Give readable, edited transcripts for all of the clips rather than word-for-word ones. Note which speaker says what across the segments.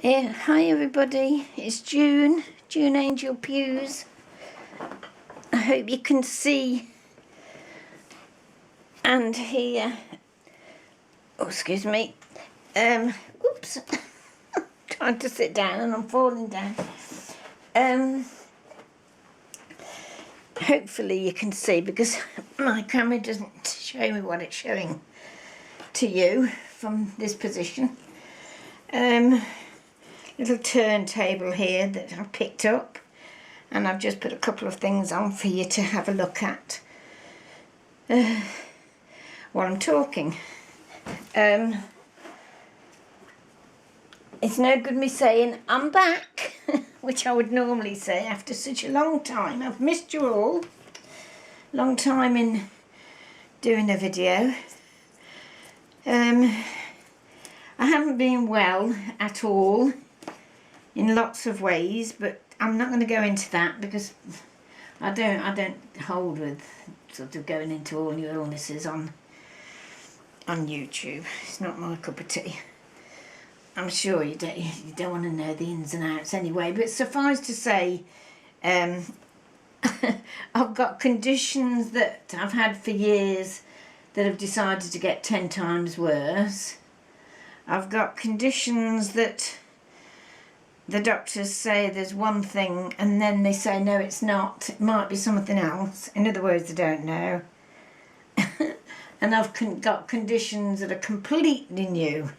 Speaker 1: Yeah, hi everybody, it's June Angel Pews. I hope you can see and hear. Oh, excuse me. Oops. Trying to sit down and I'm falling down. Hopefully you can see, because my camera doesn't show me what it's showing to you from this position. Little turntable here that I've picked up, and I've just put a couple of things on for you to have a look at while I'm talking. It's no good me saying I'm back, which I would normally say after such a long time. I've missed you all. Long time in doing a video. I haven't been well at all in lots of ways, but I'm not going to go into that because I don't hold with sort of going into all your illnesses on YouTube. It's not my cup of tea. I'm sure you don't want to know the ins and outs anyway, but suffice to say, I've got conditions that I've had for years that have decided to get 10 times worse. I've got conditions that the doctors say there's one thing and then they say no, it's not, it might be something else. In other words, I don't know. And I've got conditions that are completely new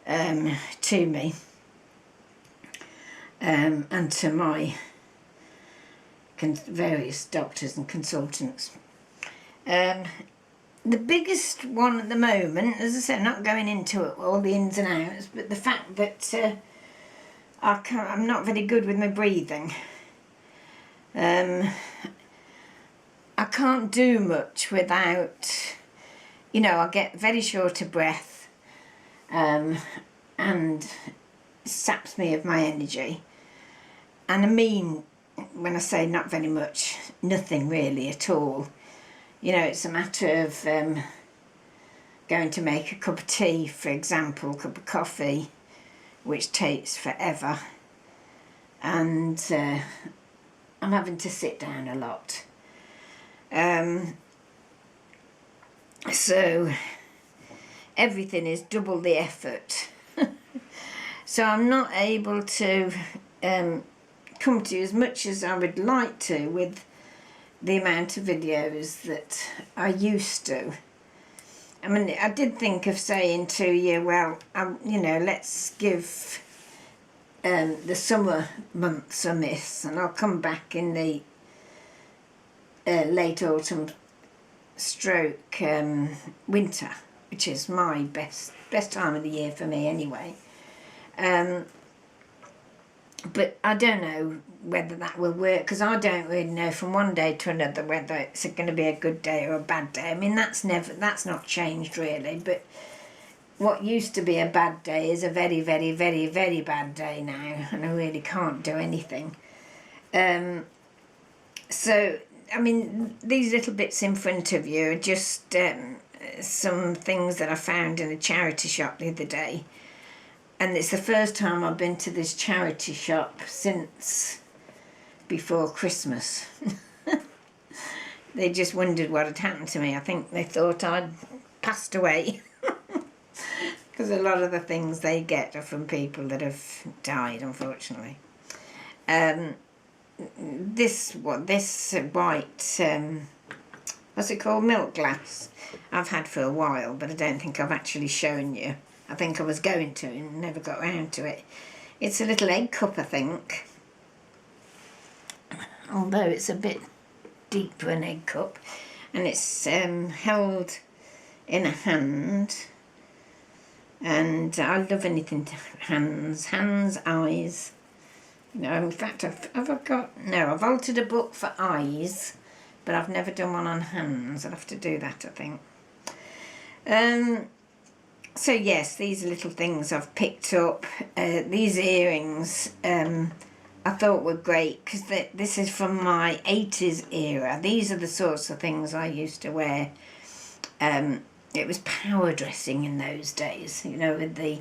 Speaker 1: to me and to my various doctors and consultants. The biggest one at the moment, as I said, I'm not going into it, all the ins and outs, but the fact that I'm not very good with my breathing. I can't do much without, I get very short of breath and saps me of my energy. And I mean, when I say not very much, nothing really at all. It's a matter of going to make a cup of tea, for example, a cup of coffee, which takes forever, and I'm having to sit down a lot. So everything is double the effort. So I'm not able to come to you as much as I would like to with the amount of videos that I used to. I mean, I did think of saying to you, well, let's give the summer months a miss, and I'll come back in the late autumn stroke winter, which is my best time of the year for me anyway. But I don't know whether that will work, because I don't really know from one day to another whether it's going to be a good day or a bad day. I mean, that's not changed really, but what used to be a bad day is a very, very, very, very bad day now, and I really can't do anything. So, I mean, these little bits in front of you are just some things that I found in a charity shop the other day. And it's the first time I've been to this charity shop since before Christmas. They just wondered what had happened to me. I think they thought I'd passed away. Because a lot of the things they get are from people that have died, unfortunately. This white, what's it called, milk glass, I've had for a while, but I don't think I've actually shown you. I think I was going to and never got around to it. It's a little egg cup, I think. Although it's a bit deep for an egg cup. And it's held in a hand. And I love anything to hands, eyes. In fact, I've altered a book for eyes, but I've never done one on hands. I'll have to do that, I think. So yes, these are little things I've picked up. These earrings I thought were great because this is from my 80s era. These are the sorts of things I used to wear. It was power dressing in those days, with the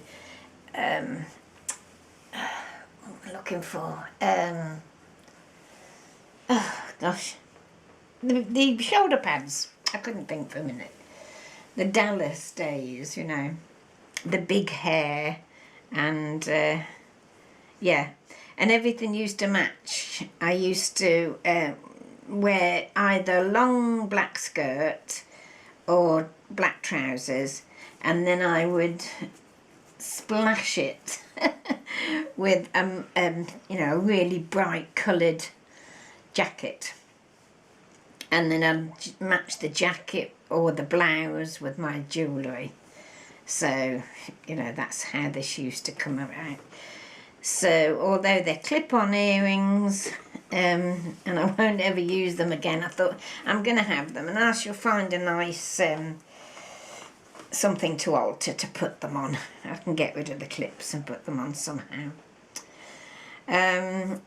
Speaker 1: I'm looking for? Oh gosh, the shoulder pads. I couldn't think for a minute. The Dallas days, you know, the big hair, and yeah, and everything used to match. I used to wear either long black skirt or black trousers, and then I would splash it with you know, a really bright coloured jacket, and then I'd match the jacket or the blouse with my jewellery. So, you know, that's how this used to come about. So, although they're clip-on earrings, and I won't ever use them again, I thought I'm going to have them, and I shall find a nice something to alter to put them on. I can get rid of the clips and put them on somehow. A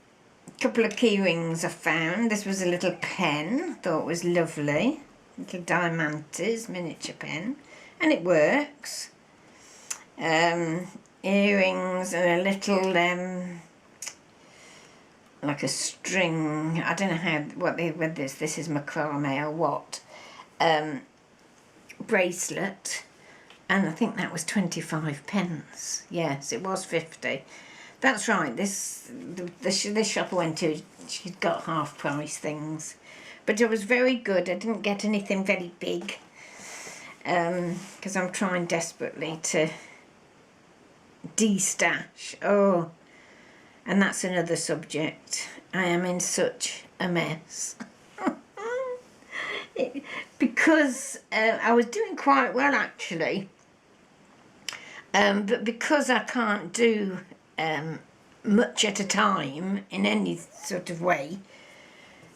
Speaker 1: couple of key rings I found. This was a little pen, thought was lovely. Little Diamantes miniature pen, and it works. Earrings and a little like a string, I don't know how what they with this is macrame or what, bracelet, and I think that was 25 pence. Yes, it was 50. That's right. This shop I went to, she'd got half price things, but it was very good. I didn't get anything very big because I'm trying desperately to de-stash. Oh, and that's another subject. I am in such a mess. Because I was doing quite well actually, but because I can't do much at a time in any sort of way,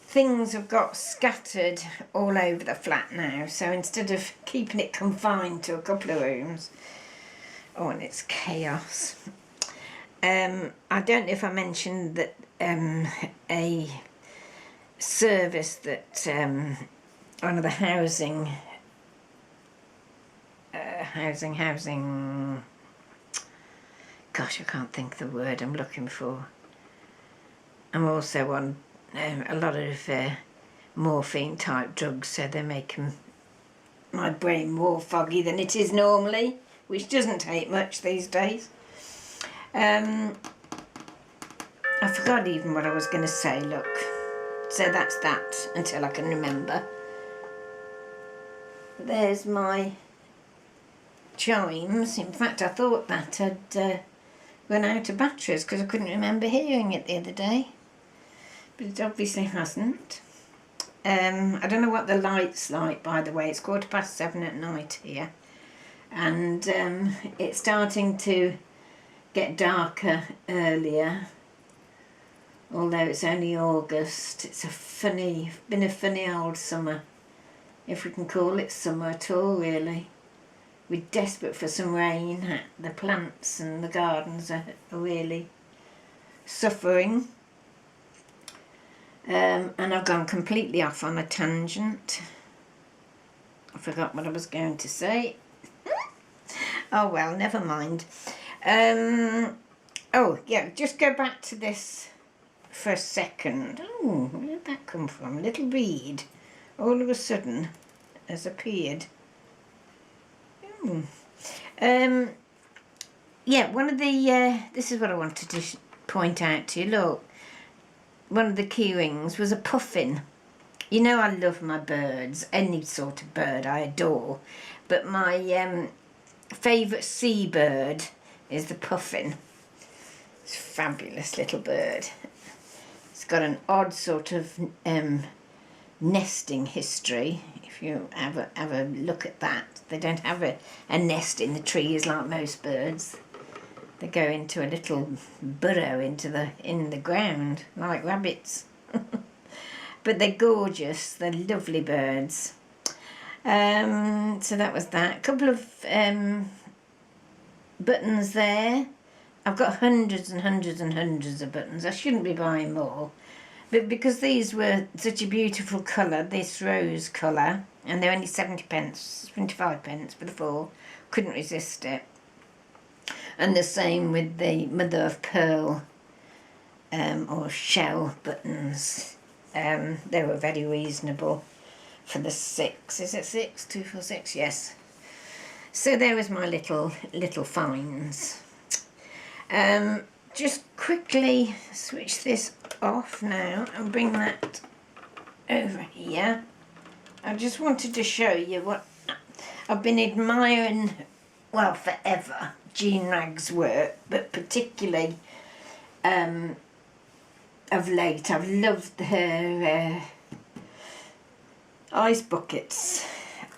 Speaker 1: things have got scattered all over the flat now. So instead of keeping it confined to a couple of rooms, oh, and it's chaos. I don't know if I mentioned that a service that one of the housing, gosh, I can't think of the word I'm looking for. I'm also on a lot of morphine type drugs, so they're making my brain more foggy than it is normally, which doesn't take much these days. I forgot even what I was going to say, look. So that's that until I can remember. There's my chimes. In fact, I thought that had run out of batteries because I couldn't remember hearing it the other day. But it obviously hasn't. I don't know what the light's like, by the way. It's 7:15 at night here. And it's starting to get darker earlier, although it's only August. It's been a funny old summer, if we can call it summer at all, really. We're desperate for some rain. The plants and the gardens are really suffering. And I've gone completely off on a tangent. I forgot what I was going to say. Oh well, never mind. Oh yeah, just go back to this for a second. Oh, where did that come from? A little bead all of a sudden has appeared. Yeah, one of the this is what I wanted to point out to you. Look, one of the key rings was a puffin. You know I love my birds, any sort of bird I adore, but my favourite seabird is the puffin. It's a fabulous little bird. It's got an odd sort of nesting history. If you have a look at that, they don't have a nest in the trees like most birds. They go into a little burrow in the ground like rabbits. But they're gorgeous. They're lovely birds. So that was that. A couple of buttons there. I've got hundreds and hundreds and hundreds of buttons. I shouldn't be buying more. But because these were such a beautiful colour, this rose colour, and they're only 70 pence, 25 pence for the 4, couldn't resist it. And the same with the mother of pearl or shell buttons. They were very reasonable for the 6. Is it 6? 2, 4, 6? Yes. So there was my little finds. Just quickly switch this off now and bring that over here. I just wanted to show you what I've been admiring, well, forever, Jean Ragg's work, but particularly of late I've loved her ice buckets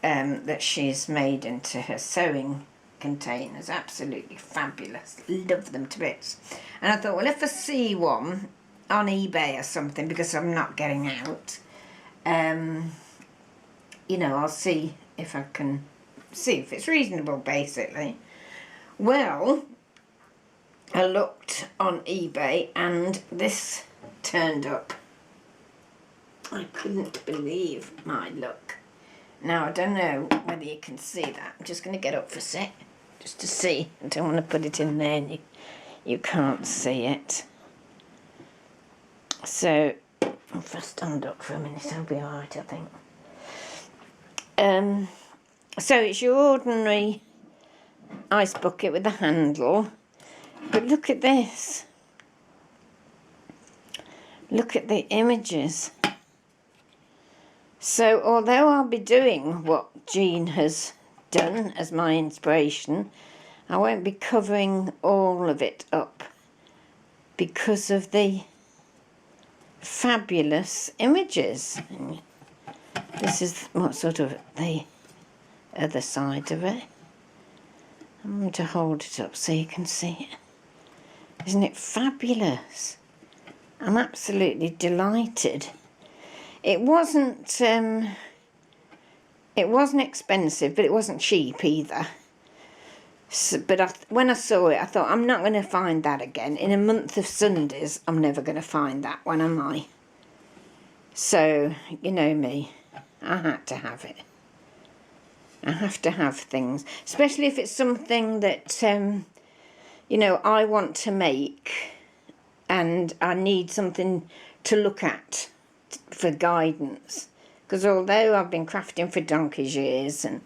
Speaker 1: that she's made into her sewing containers. Absolutely fabulous. Love them to bits. And I thought, well, if I see one on eBay or something, because I'm not getting out, you know, I'll see if I can see if it's reasonable, basically. Well, I looked on eBay and this turned up. I couldn't believe my luck. Now, I don't know whether you can see that. I'm just going to get up for a sec, just to see. I don't want to put it in there and you can't see it. So, if I stand up for a minute, I'll be alright, I think. So it's your ordinary ice bucket with a handle. But look at this. Look at the images. So although I'll be doing what Jean has done as my inspiration, I won't be covering all of it up because of the fabulous images. This is what sort of the other side of it. I'm going to hold it up so you can see it. Isn't it fabulous? I'm absolutely delighted. It wasn't expensive, but it wasn't cheap either. So, but when I saw it, I thought, I'm not going to find that again. In a month of Sundays, I'm never going to find that one, am I? So, you know me, I had to have it. I have to have things, especially if it's something that, you know, I want to make and I need something to look at for guidance. Because although I've been crafting for donkey's years and,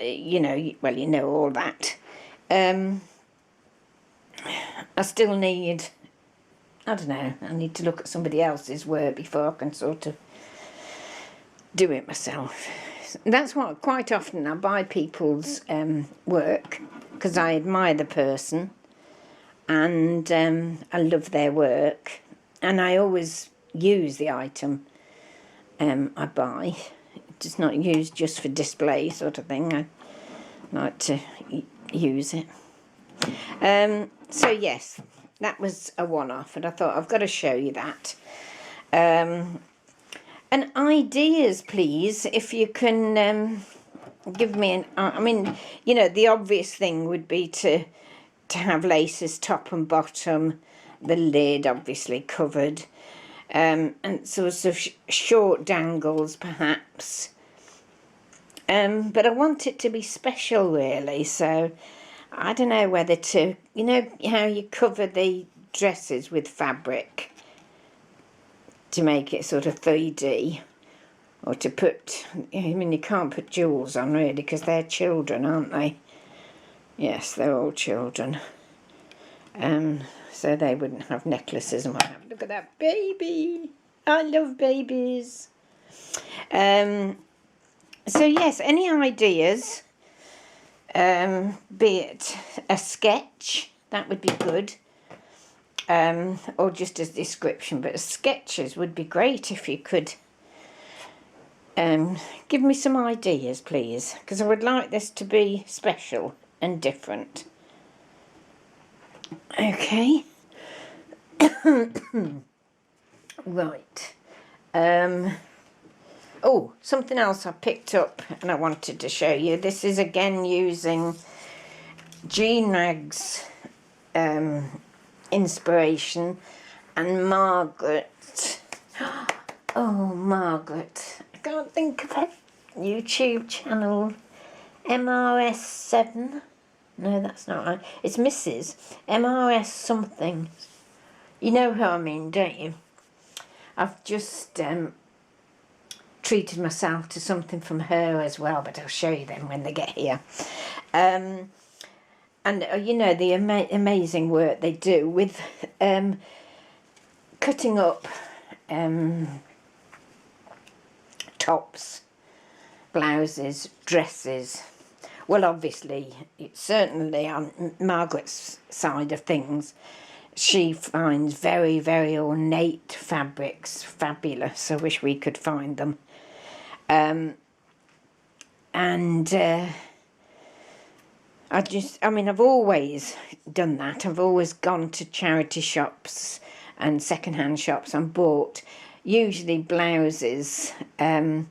Speaker 1: you know, well, you know all that, I still need, I don't know, I need to look at somebody else's work before I can sort of do it myself. That's what quite often I buy people's work because I admire the person and I love their work, and I always use the item I buy. It's not used just for display sort of thing. I like to use it. So yes, that was a one-off, and I thought I've got to show you that. And ideas, please, if you can give me an... I mean, you know, the obvious thing would be to have laces top and bottom, the lid obviously covered, and sort of short dangles perhaps. But I want it to be special, really, so I don't know whether to... You know how you cover the dresses with fabric to make it sort of 3D, or to put, I mean, you can't put jewels on really because they're children, aren't they? Yes, they're all children. So they wouldn't have necklaces and what have. Look at that baby. I love babies. So yes, any ideas, be it a sketch, that would be good. Or just as description, but sketches would be great if you could give me some ideas, please, because I would like this to be special and different. Okay. Right. Oh, something else I picked up and I wanted to show you. This is again using Jean Ragg's inspiration, and Margaret. Oh, Margaret. I can't think of her YouTube channel. MRS7. No, that's not right. It's Mrs. MRS something. You know who I mean, don't you? I've just treated myself to something from her as well, but I'll show you them when they get here. And you know, the amazing work they do with cutting up tops, blouses, dresses. Well, obviously, it's certainly on Margaret's side of things, she finds very, very ornate fabrics fabulous. I wish we could find them. I've always done that. I've always gone to charity shops and second-hand shops and bought usually blouses to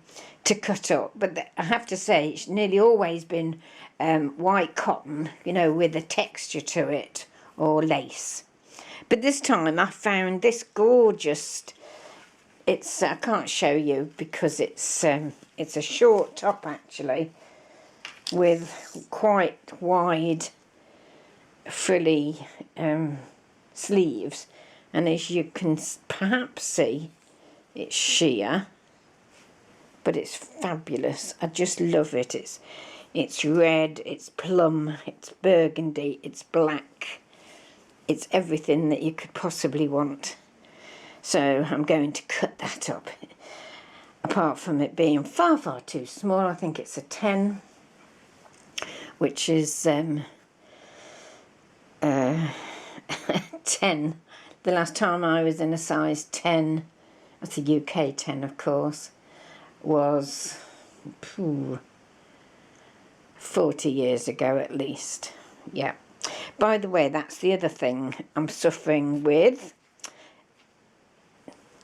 Speaker 1: cut up. But I have to say, it's nearly always been white cotton, you know, with a texture to it, or lace. But this time I found this gorgeous, I can't show you because it's a short top actually, with quite wide frilly sleeves, and as you can perhaps see, it's sheer, but it's fabulous. I just love it. It's red, it's plum, it's burgundy, it's black, it's everything that you could possibly want. So I'm going to cut that up. Apart from it being far, far too small, I think it's a 10, which is 10. The last time I was in a size 10, that's a UK 10 of course, was 40 years ago at least. Yeah. By the way, that's the other thing I'm suffering with,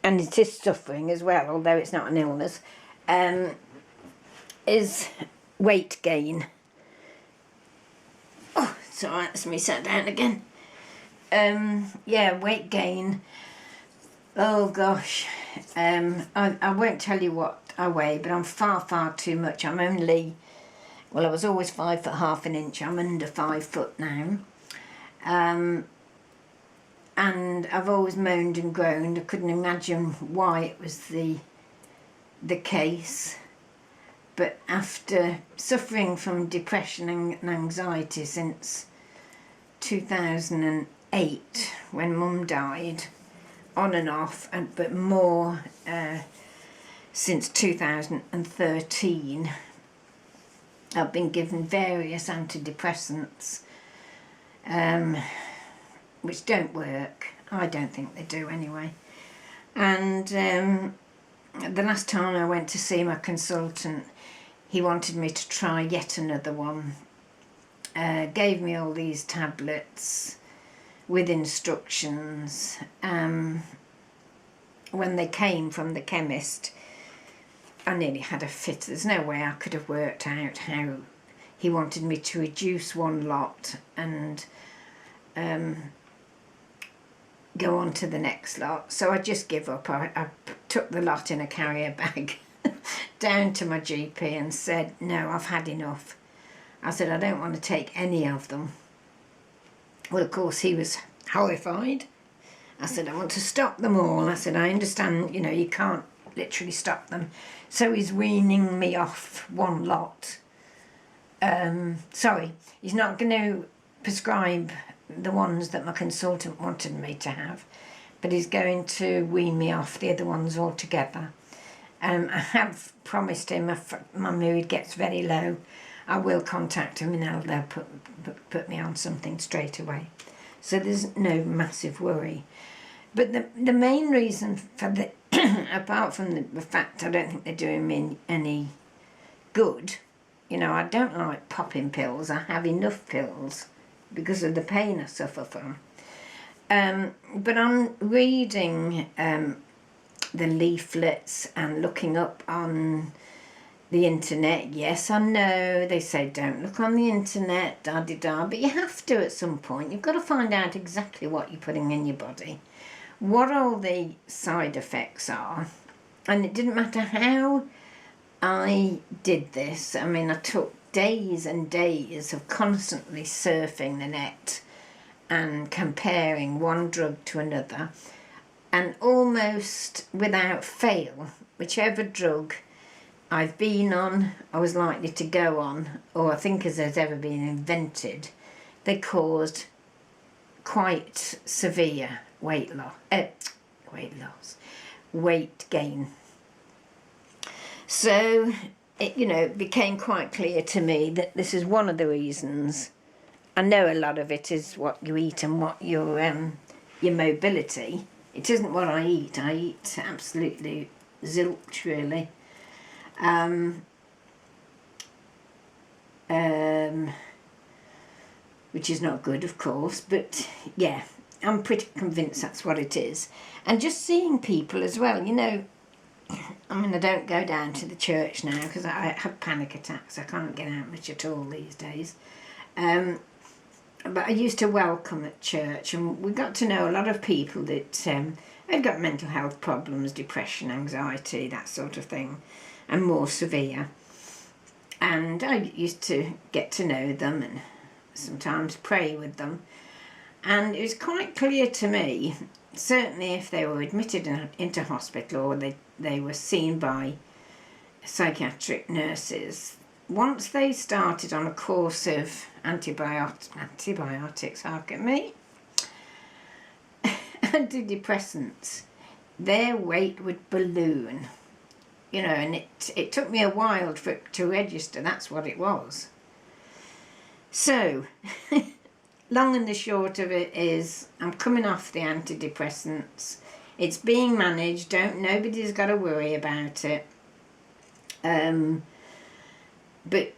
Speaker 1: and it is suffering as well, although it's not an illness, is weight gain. Oh, it's alright, that's me sat down again. Yeah, weight gain. Oh gosh, I won't tell you what I weigh, but I'm far, far too much. I'm only, well, I was always 5 foot half an inch. I'm under 5 foot now. And I've always moaned and groaned. I couldn't imagine why it was the case. But after suffering from depression and anxiety since 2008, when Mum died, on and off, but more since 2013, I've been given various antidepressants, which don't work. I don't think they do anyway. And the last time I went to see my consultant, he wanted me to try yet another one. Gave me all these tablets with instructions. When they came from the chemist, I nearly had a fit. There's no way I could have worked out how he wanted me to reduce one lot and go on to the next lot. So I just give up. I took the lot in a carrier bag down to my GP and said, no, I've had enough. I said, I don't want to take any of them. Well, of course, he was horrified. I said, I want to stop them all. I said, I understand, you know, you can't literally stop them. So he's weaning me off one lot. Sorry, he's not going to prescribe the ones that my consultant wanted me to have, but he's going to wean me off the other ones altogether. I have promised him if my mood gets very low, I will contact him and they'll put me on something straight away. So there's no massive worry. But the main reason for the, apart from the fact I don't think they're doing me any good, you know, I don't like popping pills. I have enough pills because of the pain I suffer from. But I'm reading the leaflets and looking up on the internet. Yes, I know they say don't look on the internet, da-di-da, but you have to at some point. You've got to find out exactly what you're putting in your body, what all the side effects are. And it didn't matter how I did this. I mean, I took days and days of constantly surfing the net and comparing one drug to another, and almost without fail, whichever drug I've been on, I was likely to go on, or I think as has ever been invented, they caused quite severe weight gain. So it became quite clear to me that this is one of the reasons. I know a lot of it is what you eat and what your mobility. It isn't what I eat. I eat absolutely zilch, really. Which is not good, of course, but yeah, I'm pretty convinced that's what it is. And just seeing people as well, I mean, I don't go down to the church now because I have panic attacks. I can't get out much at all these days. But I used to welcome at church, and we got to know a lot of people that had got mental health problems, depression, anxiety, that sort of thing, and more severe. And I used to get to know them and sometimes pray with them. And it was quite clear to me, certainly if they were admitted into hospital or they were seen by psychiatric nurses, once they started on a course of antibiotics, hark at me, antidepressants, their weight would balloon. And it took me a while for it to register that's what it was. So, long and the short of it is, I'm coming off the antidepressants. It's being managed. Nobody's got to worry about it. But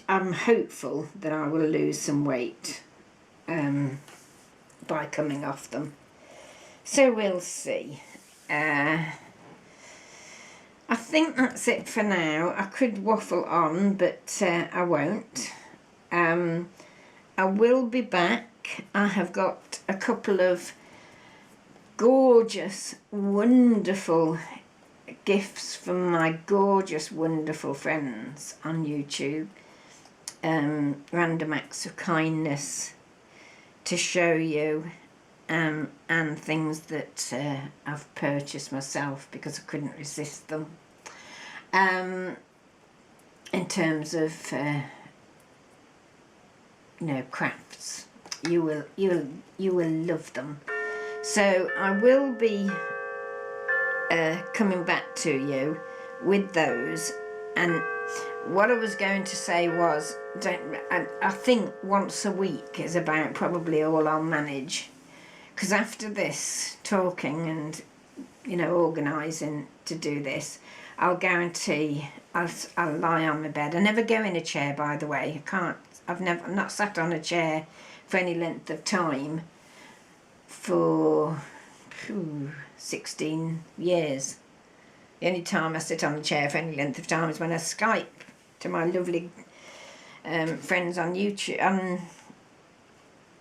Speaker 1: I'm hopeful that I will lose some weight by coming off them. So we'll see. I think that's it for now. I could waffle on, but I won't. I will be back. I have got a couple of gorgeous, wonderful gifts from my gorgeous, wonderful friends on YouTube. Random acts of kindness to show you, and things that I've purchased myself because I couldn't resist them. In terms of crafts, you will love them. So I will be coming back to you with those. And what I was going to say was, I think once a week is about probably all I'll manage. Because after this talking and organising to do this, I'll guarantee I'll lie on my bed. I never go in a chair, by the way. I've not sat on a chair for any length of time for 16 years. The only time I sit on a chair for any length of time is when I Skype to my lovely friends on YouTube,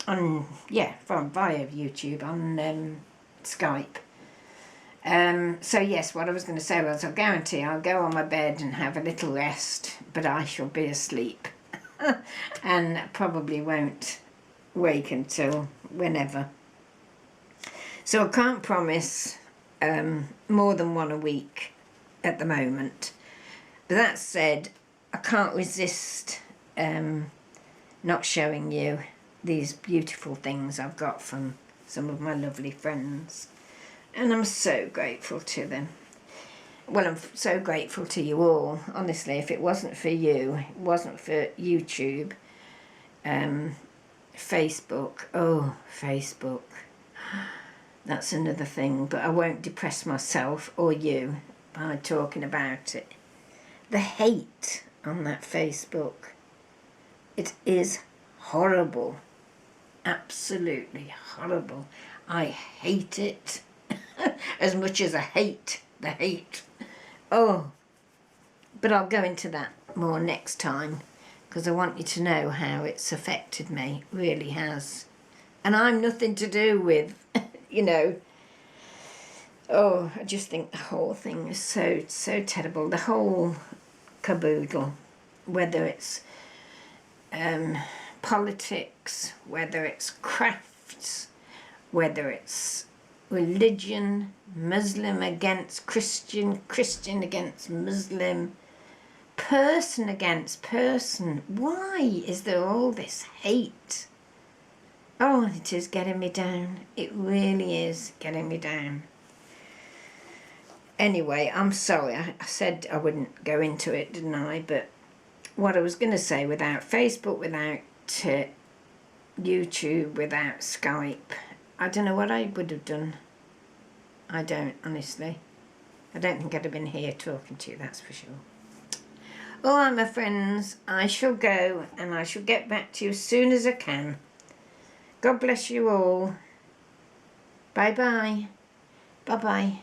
Speaker 1: via YouTube on Skype. So yes, what I was going to say was, I guarantee I'll go on my bed and have a little rest, but I shall be asleep and probably won't wake until whenever. So I can't promise more than one a week at the moment. But that said, I can't resist not showing you these beautiful things I've got from some of my lovely friends. And I'm so grateful to them. Well, I'm so grateful to you all. Honestly, if it wasn't for you, it wasn't for YouTube, Facebook, that's another thing. But I won't depress myself or you by talking about it. The hate on that Facebook, it is horrible. Absolutely horrible. I hate it as much as I hate the hate. Oh, but I'll go into that more next time, because I want you to know how it's affected me. It really has. And I'm nothing to do with, Oh, I just think the whole thing is so terrible. The whole caboodle, whether it's politics, whether it's crafts, whether it's religion, Muslim against Christian, Christian against Muslim, person against person. Why is there all this hate? Oh, it is getting me down. It really is getting me down. Anyway, I'm sorry. I said I wouldn't go into it, didn't I? But what I was going to say, without Facebook, without YouTube, without Skype, I don't know what I would have done. I don't, honestly. I don't think I'd have been here talking to you, that's for sure. All right, my friends, I shall go and I shall get back to you as soon as I can. God bless you all. Bye-bye. Bye-bye.